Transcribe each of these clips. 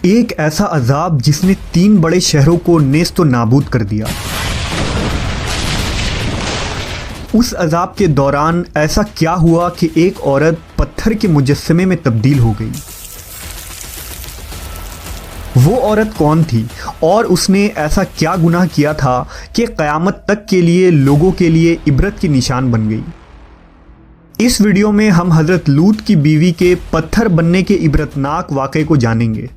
एक ऐसा अजाब जिसने 3 बड़े शहरों को नेस्तो नाबूद कर दिया। उस अजाब के दौरान ऐसा क्या हुआ कि एक औरत पत्थर के मुजस्समे में तब्दील हो गई। वो औरत कौन थी और उसने ऐसा क्या गुनाह किया था कि क़यामत तक के लिए लोगों के लिए इबरत की निशान बन गई। इस वीडियो में हम हज़रत लूत की बीवी के पत्थर बनने के इबरतनाक वाक़े को जानेंगे।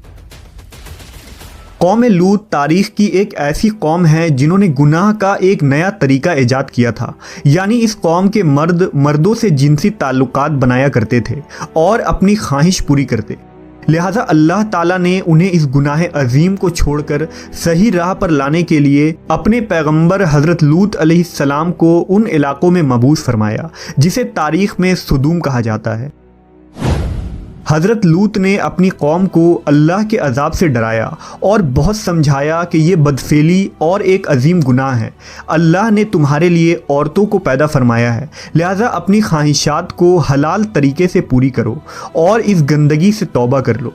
कौम लूत तारीख़ की एक ऐसी कौम है जिन्होंने गुनाह का एक नया तरीका ईजाद किया था। यानी इस कौम के मर्द मर्दों से जिनसी ताल्लुकात बनाया करते थे और अपनी ख्वाहिश पूरी करते। लिहाजा अल्लाह ताला ने उन्हें इस गुनाह अजीम को छोड़कर सही राह पर लाने के लिए अपने पैगंबर हज़रत लूत अलैहिस्सलाम को उन इलाकों में मबूस फरमाया जिसे तारीख़ में सुदूम कहा जाता है। हज़रत लूत ने अपनी कौम को अल्लाह के अजाब से डराया और बहुत समझाया कि ये बदफेली और एक अजीम गुनाह है। अल्लाह ने तुम्हारे लिए औरतों को पैदा फरमाया है, लिहाजा अपनी ख्वाहिशात को हलाल तरीके से पूरी करो और इस गंदगी से तौबा कर लो।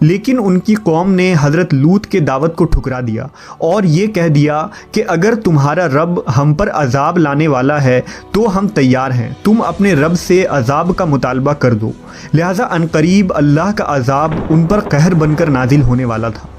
लेकिन उनकी कौम ने हज़रत लूत के दावत को ठुकरा दिया और ये कह दिया कि अगर तुम्हारा रब हम पर अजाब लाने वाला है तो हम तैयार हैं, तुम अपने रब से अजाब का मुतालबा कर दो। लिहाजा अनकरीब अल्लाह का अजाब उन पर कहर बनकर नाजिल होने वाला था।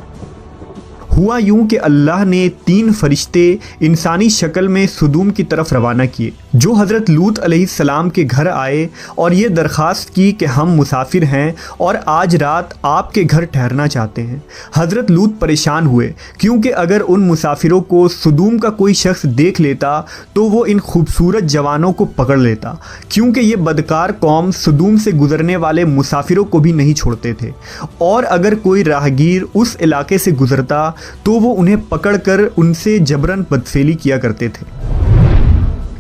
हुआ यूं कि अल्लाह ने 3 फरिश्ते इंसानी शक्ल में सुदूम की तरफ रवाना किए जो हज़रत लूत अलैहिस्सलाम के घर आए और ये दरख्वास्त की कि हम मुसाफिर हैं और आज रात आपके घर ठहरना चाहते हैं। हज़रत लूत परेशान हुए क्योंकि अगर उन मुसाफिरों को सुदूम का कोई शख्स देख लेता तो वो इन खूबसूरत जवानों को पकड़ लेता, क्योंकि ये बदकार कौम सुदूम से गुज़रने वाले मुसाफिरों को भी नहीं छोड़ते थे और अगर कोई राहगीर उस इलाके से गुज़रता तो वो उन्हें पकड़कर उनसे जबरन बदफेली किया करते थे।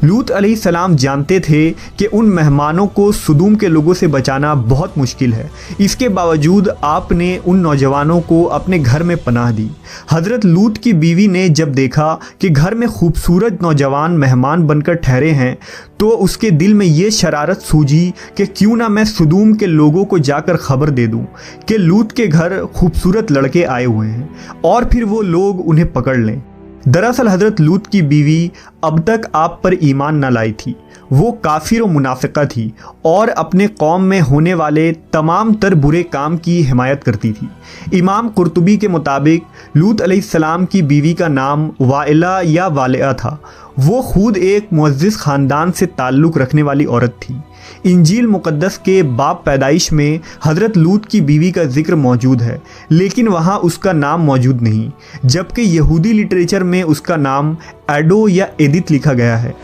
लूत अलैहिस्सलाम जानते थे कि उन मेहमानों को सुदूम के लोगों से बचाना बहुत मुश्किल है। इसके बावजूद आपने उन नौजवानों को अपने घर में पनाह दी। हज़रत लूत की बीवी ने जब देखा कि घर में खूबसूरत नौजवान मेहमान बनकर ठहरे हैं तो उसके दिल में ये शरारत सूझी कि क्यों ना मैं सुदूम के लोगों को जाकर खबर दे दूं कि लूत के घर खूबसूरत लड़के आए हुए हैं और फिर वो लोग उन्हें पकड़ लें। दरअसल हज़रत लूत की बीवी अब तक आप पर ईमान न लाई थी। वो काफिर और मुनाफिका थी और अपने कौम में होने वाले तमाम तर बुरे काम की हिमायत करती थी। इमाम कुर्तुबी के मुताबिक लूत अलैहिस्सलाम की बीवी का नाम वाइला या वालिया था। वो खुद एक मुअज़्ज़िज़ ख़ानदान से ताल्लुक़ रखने वाली औरत थी। इंजील मुक़द्दस के बाब पैदाइश में हज़रत लूत की बीवी का जिक्र मौजूद है, लेकिन वहाँ उसका नाम मौजूद नहीं, जबकि यहूदी लिटरेचर में उसका नाम एडो या एदित लिखा गया है।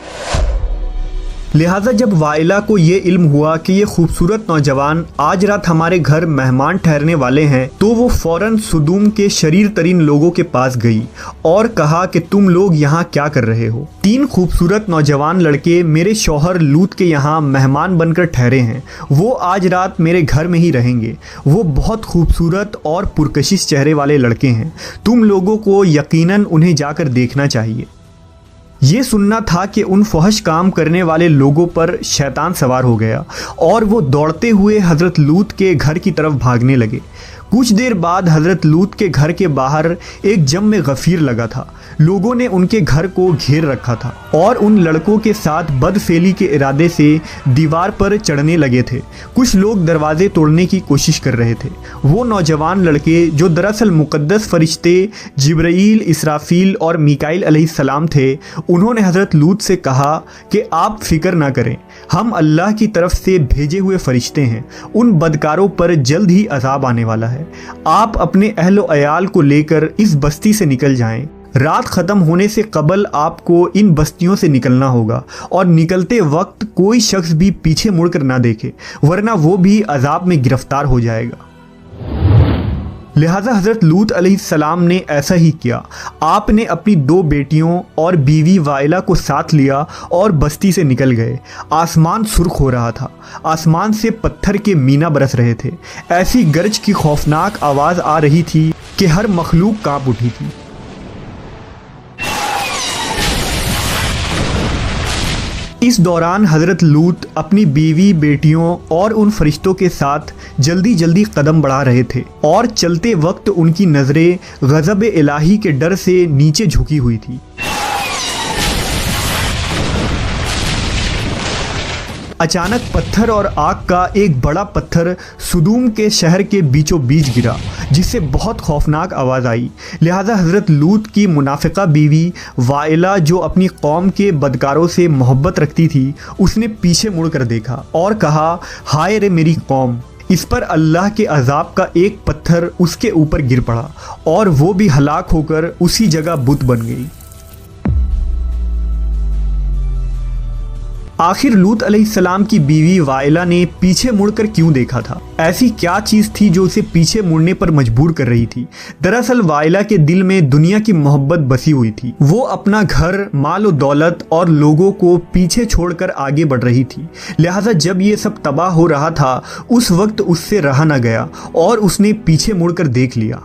लिहाजा जब वाइला को ये इल्म हुआ कि ये खूबसूरत नौजवान आज रात हमारे घर मेहमान ठहरने वाले हैं तो वो फ़ौरन सुदूम के शरीर तरीन लोगों के पास गई और कहा कि तुम लोग यहाँ क्या कर रहे हो। 3 खूबसूरत नौजवान लड़के मेरे शौहर लूत के यहाँ मेहमान बनकर ठहरे हैं, वो आज रात मेरे घर में ही रहेंगे। वो बहुत खूबसूरत और पुरकशिश चेहरे वाले लड़के हैं, तुम लोगों को यकीनन उन्हें जाकर देखना चाहिए। ये सुनना था कि उन फहश काम करने वाले लोगों पर शैतान सवार हो गया और वो दौड़ते हुए हज़रत लूत के घर की तरफ भागने लगे। कुछ देर बाद हज़रत लूत के घर के बाहर एक जम गफ़ीर लगा था। लोगों ने उनके घर को घेर रखा था और उन लड़कों के साथ बदफेली के इरादे से दीवार पर चढ़ने लगे थे। कुछ लोग दरवाजे तोड़ने की कोशिश कर रहे थे। वो नौजवान लड़के जो दरअसल मुक़द्दस फरिश्ते जिब्राईल, इसराफील और मीकाईल अलैहिस्सलाम थे, उन्होंने हज़रत लूत से कहा कि आप फ़िक्र ना करें, हम अल्लाह की तरफ से भेजे हुए फरिश्ते हैं। उन बदकारों पर जल्द ही अजाब आने वाला है। आप अपने अहलो अयाल को लेकर इस बस्ती से निकल जाएं। रात ख़त्म होने से कबल आपको इन बस्तियों से निकलना होगा और निकलते वक्त कोई शख्स भी पीछे मुड़कर ना देखे, वरना वो भी अजाब में गिरफ्तार हो जाएगा। लिहाजा हज़रत लूत अलैहिस्सलाम ने ऐसा ही किया। आपने अपनी 2 बेटियों और बीवी वाइला को साथ लिया और बस्ती से निकल गए। आसमान सुर्ख हो रहा था, आसमान से पत्थर के मीना बरस रहे थे। ऐसी गरज की खौफनाक आवाज़ आ रही थी कि हर मखलूक कांप उठी थी। इस दौरान हज़रत लूत अपनी बीवी, बेटियों और उन फरिश्तों के साथ जल्दी जल्दी कदम बढ़ा रहे थे और चलते वक्त उनकी नज़रें गज़ब इलाही के डर से नीचे झुकी हुई थी। अचानक पत्थर और आग का एक बड़ा पत्थर सुदूम के शहर के बीचों बीच गिरा, जिससे बहुत खौफनाक आवाज़ आई। लिहाजा हज़रत लूत की मुनाफिका बीवी वाइला, जो अपनी कौम के बदकारों से मोहब्बत रखती थी, उसने पीछे मुड़कर देखा और कहा, हाय रे मेरी कौम। इस पर अल्लाह के अजाब का एक पत्थर उसके ऊपर गिर पड़ा और वो भी हलाक होकर उसी जगह बुत बन गई। आखिर लूत अलैहिस्सलाम की बीवी वाइला ने पीछे मुड़कर क्यों देखा था? ऐसी क्या चीज़ थी जो उसे पीछे मुड़ने पर मजबूर कर रही थी? दरअसल वाइला के दिल में दुनिया की मोहब्बत बसी हुई थी। वो अपना घर, माल और दौलत और लोगों को पीछे छोड़कर आगे बढ़ रही थी। लिहाजा जब ये सब तबाह हो रहा था, उस वक्त उससे रहा न गया और उसने पीछे मुड़कर देख लिया।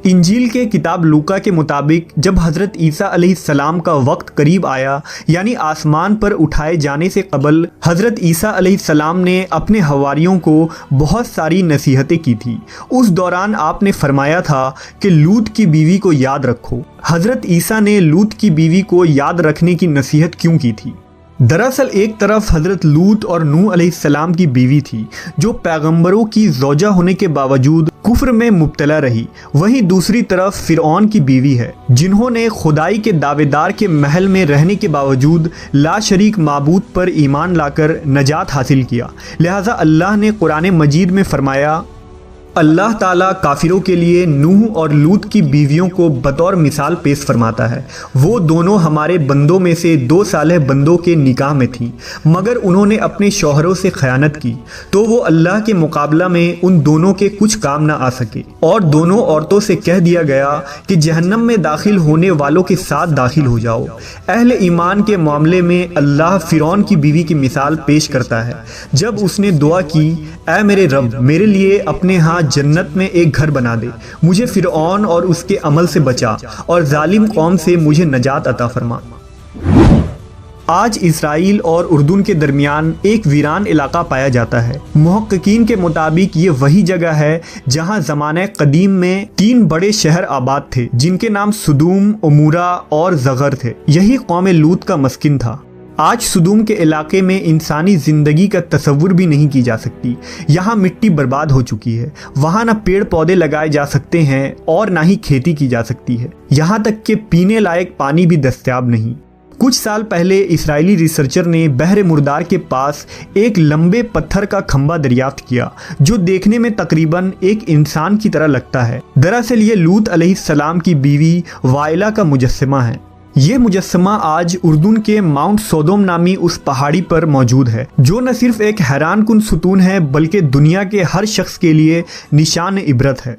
इंजील के किताब लूका के मुताबिक जब हज़रत ईसा अलैहिस्सलाम का वक्त करीब आया, यानी आसमान पर उठाए जाने से कबल, हज़रत ईसा अलैहिस्सलाम ने अपने हवारियों को बहुत सारी नसीहतें की थी। उस दौरान आपने फरमाया था कि लूत की बीवी को याद रखो। हज़रत ईसा ने लूत की बीवी को याद रखने की नसीहत क्यों की थी? दरअसल एक तरफ हज़रत लूत और नूह अलैहिस्सलाम की बीवी थी, जो पैगंबरों की ज़ौजा होने के बावजूद कुफ्र में मुब्तला रही। वहीं दूसरी तरफ फ़िरऔन की बीवी है, जिन्होंने खुदाई के दावेदार के महल में रहने के बावजूद ला शरीक माबूद पर ईमान लाकर नजात हासिल किया। लिहाजा अल्लाह ने कुरान मजीद में फरमाया, अल्लाह ताला काफिरों के लिए नूह और लूत की बीवियों को बतौर मिसाल पेश फरमाता है। वो दोनों हमारे बंदों में से 2 सालेह बंदों के निकाह में थीं, मगर उन्होंने अपने शौहरों से खयानत की, तो वो अल्लाह के मुकाबला में उन दोनों के कुछ काम ना आ सके और दोनों औरतों से कह दिया गया कि जहन्नम में दाखिल होने वालों के साथ दाखिल हो जाओ। अहले ईमान के मामले में अल्लाह फ़िरौन की बीवी की मिसाल पेश करता है, जब उसने दुआ की, ऐ मेरे रब, मेरे लिए अपने यहाँ जन्नत में एक घर बना दे, मुझे फ़िरऔन और उसके अमल से बचा और जालिम कौम से मुझे नजात अता फरमा। आज इसराइल और उर्दून के दरमियान एक वीरान इलाका पाया जाता है। मुहक्किकीन के मुताबिक ये वही जगह है जहां ज़माने कदीम में 3 बड़े शहर आबाद थे, जिनके नाम सुदूम, उमूरा और ज़गर थे। यही कौम लूत का मस्किन था। आज सुदूम के इलाके में इंसानी ज़िंदगी का तसव्वुर भी नहीं की जा सकती। यहाँ मिट्टी बर्बाद हो चुकी है। वहाँ ना पेड़ पौधे लगाए जा सकते हैं और ना ही खेती की जा सकती है। यहाँ तक कि पीने लायक पानी भी दस्तयाब नहीं। कुछ साल पहले इसराइली रिसर्चर ने बहरे मुर्दार के पास एक लंबे पत्थर का खंबा दरियाफ्त किया, जो देखने में तकरीबन एक इंसान की तरह लगता है। दरअसल ये लूत अलैहिस्सलाम की बीवी वाइला का मुजस्समा है। ये मुजस्समा आज उर्दून के माउंट सोदोम नामी उस पहाड़ी पर मौजूद है, जो न सिर्फ एक हैरान कुन सुतून है, बल्कि दुनिया के हर शख्स के लिए निशान इबरत है।